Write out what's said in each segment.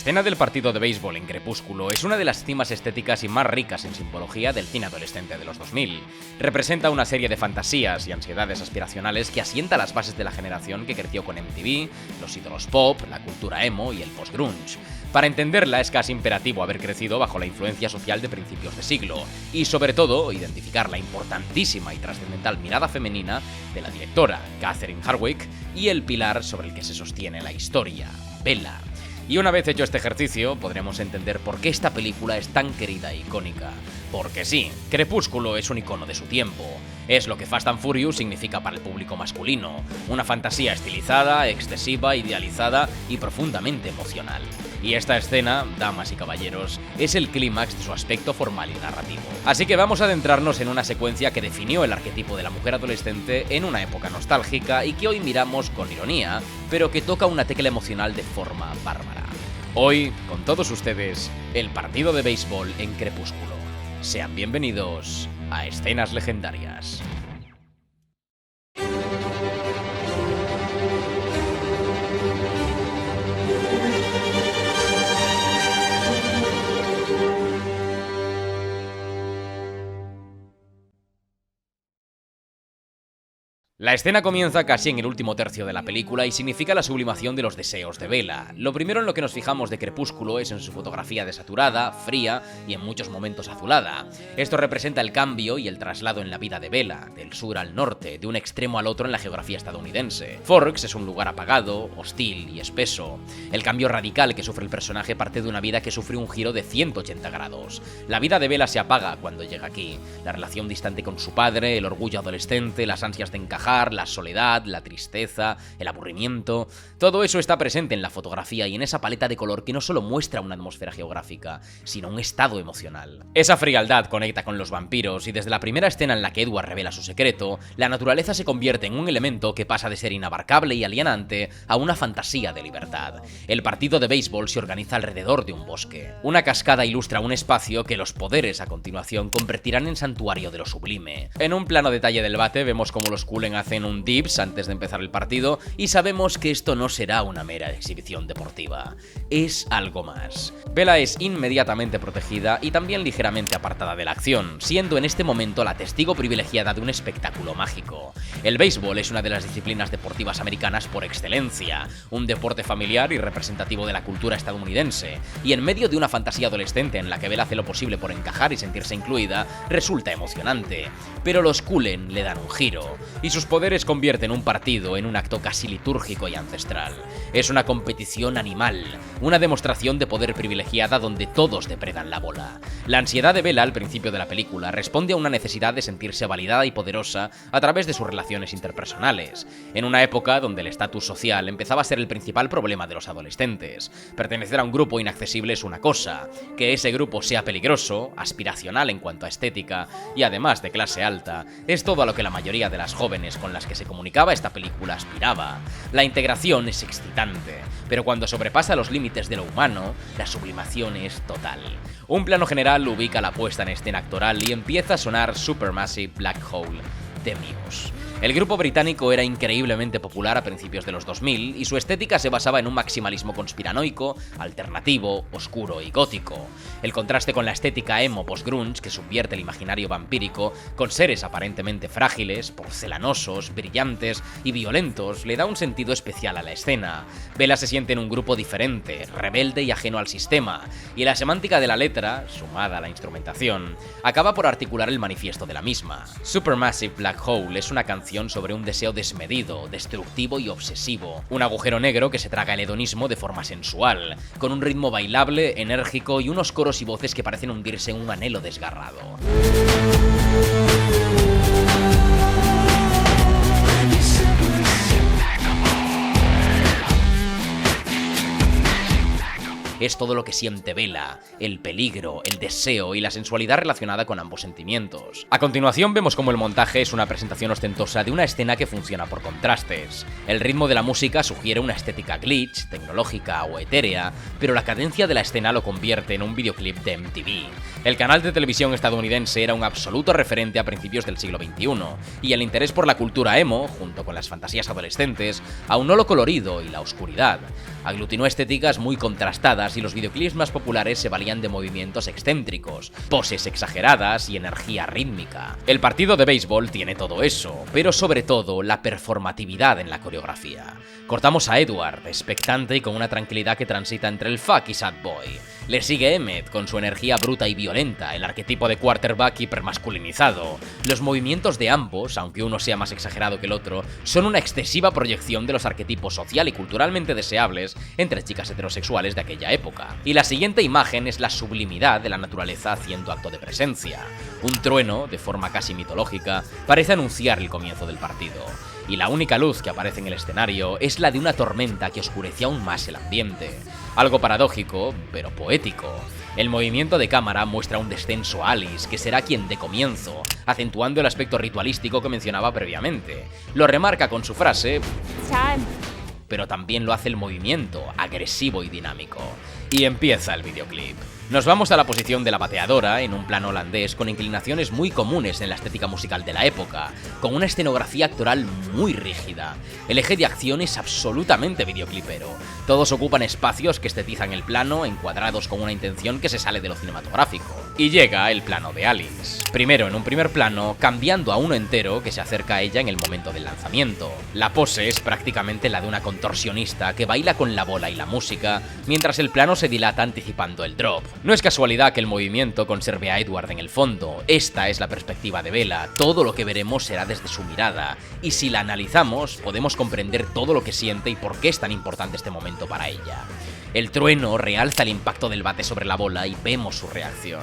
La escena del partido de béisbol en Crepúsculo es una de las cimas estéticas y más ricas en simbología del cine adolescente de los 2000. Representa una serie de fantasías y ansiedades aspiracionales que asienta las bases de la generación que creció con MTV, los ídolos pop, la cultura emo y el post-grunge. Para entenderla es casi imperativo haber crecido bajo la influencia social de principios de siglo y, sobre todo, identificar la importantísima y trascendental mirada femenina de la directora, Catherine Hardwicke, y el pilar sobre el que se sostiene la historia, Bella. Y una vez hecho este ejercicio, podremos entender por qué esta película es tan querida e icónica. Porque sí, Crepúsculo es un icono de su tiempo. Es lo que Fast and Furious significa para el público masculino. Una fantasía estilizada, excesiva, idealizada y profundamente emocional. Y esta escena, damas y caballeros, es el clímax de su aspecto formal y narrativo. Así que vamos a adentrarnos en una secuencia que definió el arquetipo de la mujer adolescente en una época nostálgica y que hoy miramos con ironía, pero que toca una tecla emocional de forma bárbara. Hoy, con todos ustedes, el partido de béisbol en Crepúsculo. Sean bienvenidos a Escenas Legendarias. La escena comienza casi en el último tercio de la película y significa la sublimación de los deseos de Bella. Lo primero en lo que nos fijamos de Crepúsculo es en su fotografía desaturada, fría y en muchos momentos azulada. Esto representa el cambio y el traslado en la vida de Bella, del sur al norte, de un extremo al otro en la geografía estadounidense. Forks es un lugar apagado, hostil y espeso. El cambio radical que sufre el personaje parte de una vida que sufre un giro de 180 grados. La vida de Bella se apaga cuando llega aquí. La relación distante con su padre, el orgullo adolescente, las ansias de encajar, la soledad, la tristeza, el aburrimiento, todo eso está presente en la fotografía y en esa paleta de color que no solo muestra una atmósfera geográfica, sino un estado emocional. Esa frialdad conecta con los vampiros y desde la primera escena en la que Edward revela su secreto, la naturaleza se convierte en un elemento que pasa de ser inabarcable y alienante a una fantasía de libertad. El partido de béisbol se organiza alrededor de un bosque. Una cascada ilustra un espacio que los poderes a continuación convertirán en santuario de lo sublime. En un plano detalle del bate vemos cómo los Cullen hacen un dips antes de empezar el partido y sabemos que esto no será una mera exhibición deportiva. Es algo más. Bella es inmediatamente protegida y también ligeramente apartada de la acción, siendo en este momento la testigo privilegiada de un espectáculo mágico. El béisbol es una de las disciplinas deportivas americanas por excelencia, un deporte familiar y representativo de la cultura estadounidense, y en medio de una fantasía adolescente en la que Bella hace lo posible por encajar y sentirse incluida, resulta emocionante. Pero los Cullen le dan un giro, y sus poderes convierten un partido en un acto casi litúrgico y ancestral. Es una competición animal, una demostración de poder privilegiada donde todos depredan la bola. La ansiedad de Bella al principio de la película responde a una necesidad de sentirse validada y poderosa a través de sus relaciones interpersonales, en una época donde el estatus social empezaba a ser el principal problema de los adolescentes. Pertenecer a un grupo inaccesible es una cosa, que ese grupo sea peligroso, aspiracional en cuanto a estética y además de clase alta, es todo a lo que la mayoría de las jóvenes con las que se comunicaba esta película aspiraba. La integración es excitante, pero cuando sobrepasa los límites de lo humano, la sublimación es total. Un plano general ubica la puesta en escena actoral y empieza a sonar Supermassive Black Hole de Muse. El grupo británico era increíblemente popular a principios de los 2000 y su estética se basaba en un maximalismo conspiranoico, alternativo, oscuro y gótico. El contraste con la estética emo post-grunge que subvierte el imaginario vampírico, con seres aparentemente frágiles, porcelanosos, brillantes y violentos, le da un sentido especial a la escena. Bella se siente en un grupo diferente, rebelde y ajeno al sistema, y la semántica de la letra, sumada a la instrumentación, acaba por articular el manifiesto de la misma. Supermassive Black Hole es una canción sobre un deseo desmedido, destructivo y obsesivo. Un agujero negro que se traga el hedonismo de forma sensual, con un ritmo bailable, enérgico y unos coros y voces que parecen hundirse en un anhelo desgarrado. Es todo lo que siente Bella, el peligro, el deseo y la sensualidad relacionada con ambos sentimientos. A continuación vemos cómo el montaje es una presentación ostentosa de una escena que funciona por contrastes. El ritmo de la música sugiere una estética glitch, tecnológica o etérea, pero la cadencia de la escena lo convierte en un videoclip de MTV. El canal de televisión estadounidense era un absoluto referente a principios del siglo XXI, y el interés por la cultura emo, junto con las fantasías adolescentes, aunó lo colorido y la oscuridad. Aglutinó estéticas muy contrastadas películas y los videoclips más populares se valían de movimientos excéntricos, poses exageradas y energía rítmica. El partido de béisbol tiene todo eso, pero sobre todo la performatividad en la coreografía. Cortamos a Edward, expectante y con una tranquilidad que transita entre el fuck y sad boy. Le sigue Emmett con su energía bruta y violenta, el arquetipo de quarterback hipermasculinizado. Los movimientos de ambos, aunque uno sea más exagerado que el otro, son una excesiva proyección de los arquetipos social y culturalmente deseables entre chicas heterosexuales de aquella época. Y la siguiente imagen es la sublimidad de la naturaleza haciendo acto de presencia. Un trueno, de forma casi mitológica, parece anunciar el comienzo del partido. Y la única luz que aparece en el escenario es la de una tormenta que oscurece aún más el ambiente. Algo paradójico, pero poético. El movimiento de cámara muestra un descenso a Alice, que será quien dé comienzo, acentuando el aspecto ritualístico que mencionaba previamente. Lo remarca con su frase, pero también lo hace el movimiento, agresivo y dinámico. Y empieza el videoclip. Nos vamos a la posición de la bateadora, en un plano holandés con inclinaciones muy comunes en la estética musical de la época, con una escenografía actoral muy rígida. El eje de acción es absolutamente videoclipero. Todos ocupan espacios que estetizan el plano, encuadrados con una intención que se sale de lo cinematográfico. Y llega el plano de Alice. Primero en un primer plano, cambiando a uno entero que se acerca a ella en el momento del lanzamiento. La pose es prácticamente la de una contorsionista que baila con la bola y la música, mientras el plano se dilata anticipando el drop. No es casualidad que el movimiento conserve a Edward en el fondo. Esta es la perspectiva de Bella, todo lo que veremos será desde su mirada, y si la analizamos podemos comprender todo lo que siente y por qué es tan importante este momento para ella. El trueno realza el impacto del bate sobre la bola y vemos su reacción.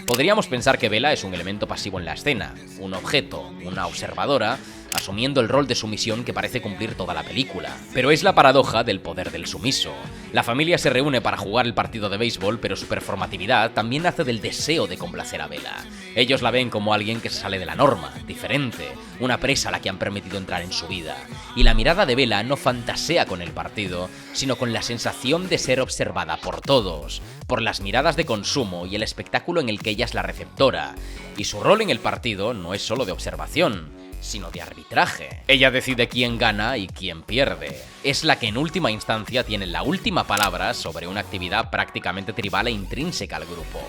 Podríamos pensar que Bella es un elemento pasivo en la escena, un objeto, una observadora, asumiendo el rol de sumisión que parece cumplir toda la película. Pero es la paradoja del poder del sumiso. La familia se reúne para jugar el partido de béisbol, pero su performatividad también nace del deseo de complacer a Bella. Ellos la ven como alguien que se sale de la norma, diferente, una presa a la que han permitido entrar en su vida. Y la mirada de Bella no fantasea con el partido, sino con la sensación de ser observada por todos, por las miradas de consumo y el espectáculo en el que ella es la receptora. Y su rol en el partido no es solo de observación, sino de arbitraje. Ella decide quién gana y quién pierde. Es la que en última instancia tiene la última palabra sobre una actividad prácticamente tribal e intrínseca al grupo.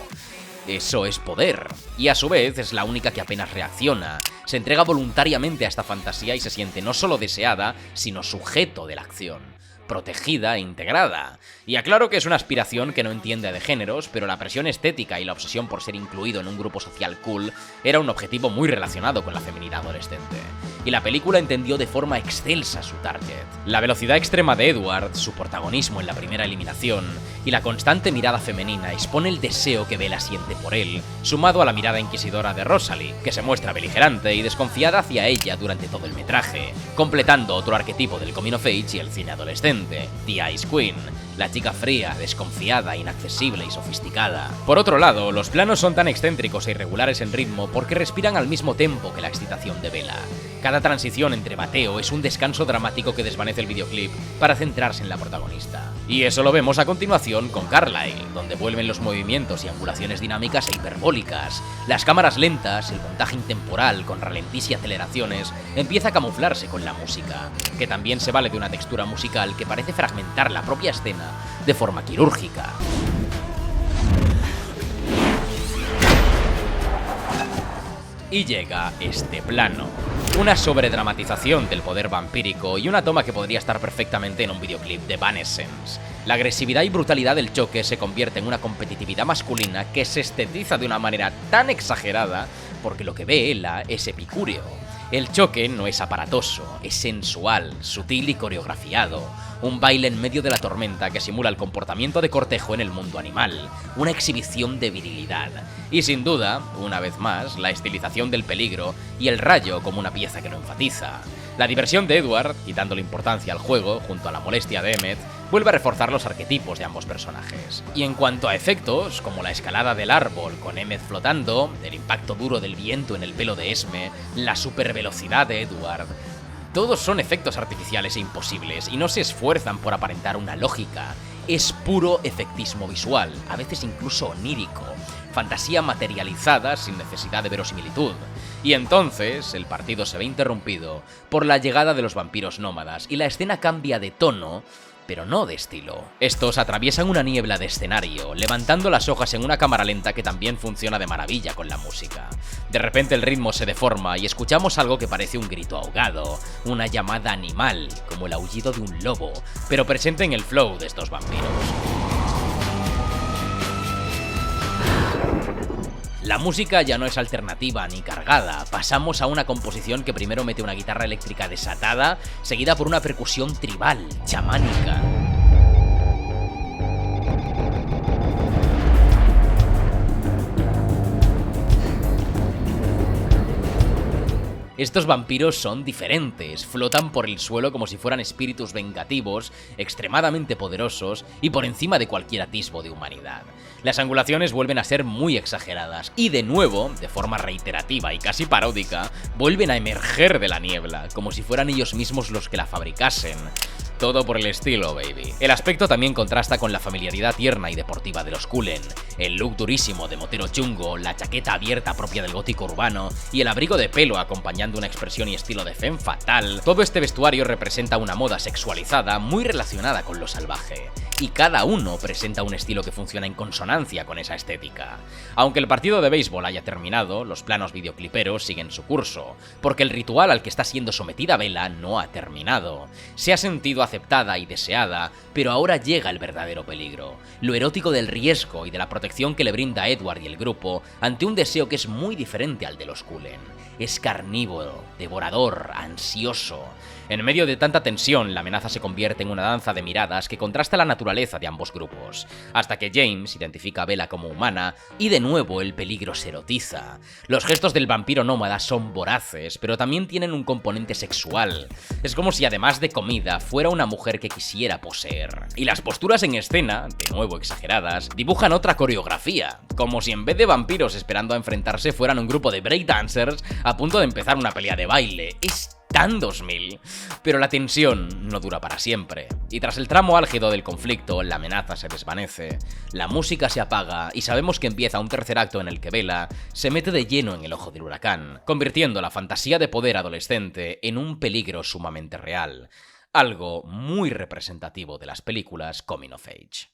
Eso es poder, y a su vez es la única que apenas reacciona, se entrega voluntariamente a esta fantasía y se siente no solo deseada, sino sujeto de la acción, protegida e integrada. Y aclaro que es una aspiración que no entiende de géneros, pero la presión estética y la obsesión por ser incluido en un grupo social cool era un objetivo muy relacionado con la feminidad adolescente. Y la película entendió de forma excelsa su target. La velocidad extrema de Edward, su protagonismo en la primera eliminación, y la constante mirada femenina expone el deseo que Bella siente por él, sumado a la mirada inquisidora de Rosalie, que se muestra beligerante y desconfiada hacia ella durante todo el metraje, completando otro arquetipo del coming of age y el cine adolescente, The Ice Queen, la chica fría, desconfiada, inaccesible y sofisticada. Por otro lado, los planos son tan excéntricos e irregulares en ritmo porque respiran al mismo tiempo que la excitación de Bella. Cada transición entre bateo es un descanso dramático que desvanece el videoclip para centrarse en la protagonista. Y eso lo vemos a continuación con Carlyle, donde vuelven los movimientos y angulaciones dinámicas e hiperbólicas. Las cámaras lentas, el montaje intemporal con ralentís y aceleraciones, empieza a camuflarse con la música, que también se vale de una textura musical que parece fragmentar la propia escena de forma quirúrgica. Y llega este plano. Una sobredramatización del poder vampírico y una toma que podría estar perfectamente en un videoclip de Evanescence. La agresividad y brutalidad del choque se convierte en una competitividad masculina que se estetiza de una manera tan exagerada porque lo que ve Ella es epicúreo. El choque no es aparatoso, es sensual, sutil y coreografiado. Un baile en medio de la tormenta que simula el comportamiento de cortejo en el mundo animal. Una exhibición de virilidad. Y sin duda, una vez más, la estilización del peligro y el rayo como una pieza que lo enfatiza. La diversión de Edward, quitándole importancia al juego, junto a la molestia de Emmett, vuelve a reforzar los arquetipos de ambos personajes. Y en cuanto a efectos, como la escalada del árbol con Emmett flotando, el impacto duro del viento en el pelo de Esme, la supervelocidad de Edward, todos son efectos artificiales e imposibles y no se esfuerzan por aparentar una lógica. Es puro efectismo visual, a veces incluso onírico, fantasía materializada sin necesidad de verosimilitud. Y entonces el partido se ve interrumpido por la llegada de los vampiros nómadas y la escena cambia de tono pero no de estilo. Estos atraviesan una niebla de escenario, levantando las hojas en una cámara lenta que también funciona de maravilla con la música. De repente el ritmo se deforma y escuchamos algo que parece un grito ahogado, una llamada animal, como el aullido de un lobo, pero presente en el flow de estos vampiros. La música ya no es alternativa ni cargada, pasamos a una composición que primero mete una guitarra eléctrica desatada, seguida por una percusión tribal, chamánica. Estos vampiros son diferentes, flotan por el suelo como si fueran espíritus vengativos, extremadamente poderosos y por encima de cualquier atisbo de humanidad. Las angulaciones vuelven a ser muy exageradas y de nuevo, de forma reiterativa y casi paródica, vuelven a emerger de la niebla, como si fueran ellos mismos los que la fabricasen. Todo por el estilo, baby. El aspecto también contrasta con la familiaridad tierna y deportiva de los Cullen, el look durísimo de motero chungo, la chaqueta abierta propia del gótico urbano y el abrigo de pelo acompañando una expresión y estilo de femme fatal. Todo este vestuario representa una moda sexualizada muy relacionada con lo salvaje, y cada uno presenta un estilo que funciona en consonancia con esa estética. Aunque el partido de béisbol haya terminado, los planos videocliperos siguen su curso, porque el ritual al que está siendo sometida Bella no ha terminado. Se ha sentido aceptada y deseada, pero ahora llega el verdadero peligro, lo erótico del riesgo y de la protección que le brinda Edward y el grupo ante un deseo que es muy diferente al de los Cullen. Es carnívoro, devorador, ansioso. En medio de tanta tensión, la amenaza se convierte en una danza de miradas que contrasta la naturaleza de ambos grupos, hasta que James identifica a Bella como humana y de nuevo el peligro se erotiza. Los gestos del vampiro nómada son voraces, pero también tienen un componente sexual. Es como si además de comida fuera una mujer que quisiera poseer. Y las posturas en escena, de nuevo exageradas, dibujan otra coreografía, como si en vez de vampiros esperando a enfrentarse fueran un grupo de breakdancers a punto de empezar una pelea de baile. Es tan 2000, pero la tensión no dura para siempre, y tras el tramo álgido del conflicto, la amenaza se desvanece, la música se apaga y sabemos que empieza un tercer acto en el que Bella se mete de lleno en el ojo del huracán, convirtiendo la fantasía de poder adolescente en un peligro sumamente real, algo muy representativo de las películas Coming of Age.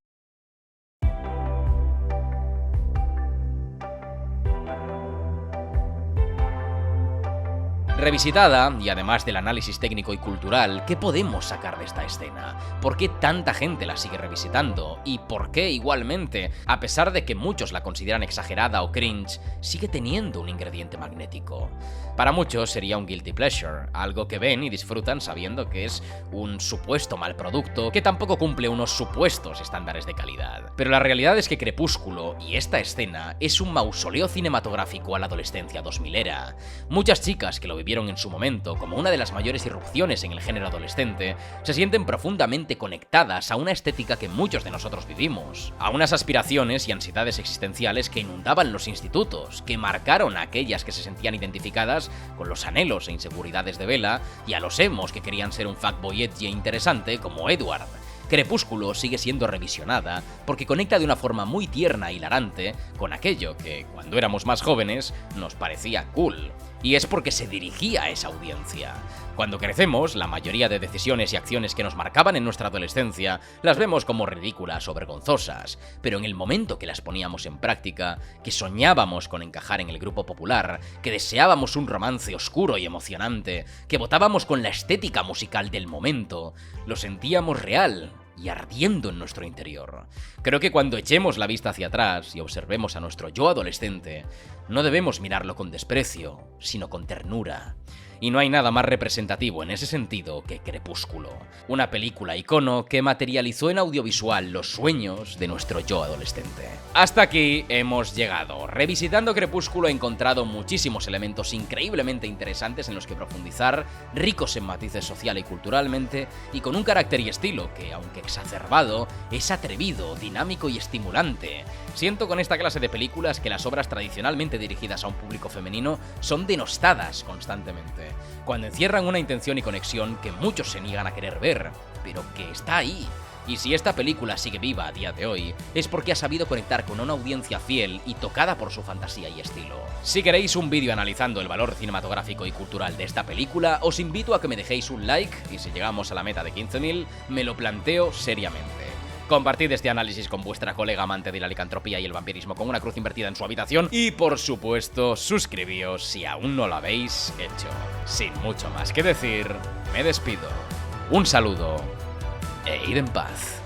Revisitada, y además del análisis técnico y cultural, ¿qué podemos sacar de esta escena? ¿Por qué tanta gente la sigue revisitando? ¿Y por qué, igualmente, a pesar de que muchos la consideran exagerada o cringe, sigue teniendo un ingrediente magnético? Para muchos sería un guilty pleasure, algo que ven y disfrutan sabiendo que es un supuesto mal producto que tampoco cumple unos supuestos estándares de calidad. Pero la realidad es que Crepúsculo y esta escena es un mausoleo cinematográfico a la adolescencia 2000era. Muchas chicas que lo vivieron en su momento como una de las mayores irrupciones en el género adolescente se sienten profundamente conectadas a una estética que muchos de nosotros vivimos, a unas aspiraciones y ansiedades existenciales que inundaban los institutos, que marcaron a aquellas que se sentían identificadas con los anhelos e inseguridades de Bella y a los emos que querían ser un fuckboy edgy e interesante como Edward. Crepúsculo sigue siendo revisionada porque conecta de una forma muy tierna e hilarante con aquello que, cuando éramos más jóvenes, nos parecía cool. Y es porque se dirigía a esa audiencia. Cuando crecemos, la mayoría de decisiones y acciones que nos marcaban en nuestra adolescencia las vemos como ridículas o vergonzosas, pero en el momento que las poníamos en práctica, que soñábamos con encajar en el grupo popular, que deseábamos un romance oscuro y emocionante, que votábamos con la estética musical del momento, lo sentíamos real y ardiendo en nuestro interior. Creo que cuando echemos la vista hacia atrás y observemos a nuestro yo adolescente, no debemos mirarlo con desprecio, sino con ternura. Y no hay nada más representativo en ese sentido que Crepúsculo, una película icono que materializó en audiovisual los sueños de nuestro yo adolescente. Hasta aquí hemos llegado. Revisitando Crepúsculo he encontrado muchísimos elementos increíblemente interesantes en los que profundizar, ricos en matices social y culturalmente, y con un carácter y estilo que, aunque exacerbado, es atrevido, dinámico y estimulante. Siento con esta clase de películas que las obras tradicionalmente dirigidas a un público femenino son denostadas constantemente, cuando encierran una intención y conexión que muchos se niegan a querer ver, pero que está ahí. Y si esta película sigue viva a día de hoy, es porque ha sabido conectar con una audiencia fiel y tocada por su fantasía y estilo. Si queréis un vídeo analizando el valor cinematográfico y cultural de esta película, os invito a que me dejéis un like y si llegamos a la meta de 15.000, me lo planteo seriamente. Compartid este análisis con vuestra colega amante de la licantropía y el vampirismo con una cruz invertida en su habitación y, por supuesto, suscribíos si aún no lo habéis hecho. Sin mucho más que decir, me despido. Un saludo e id en paz.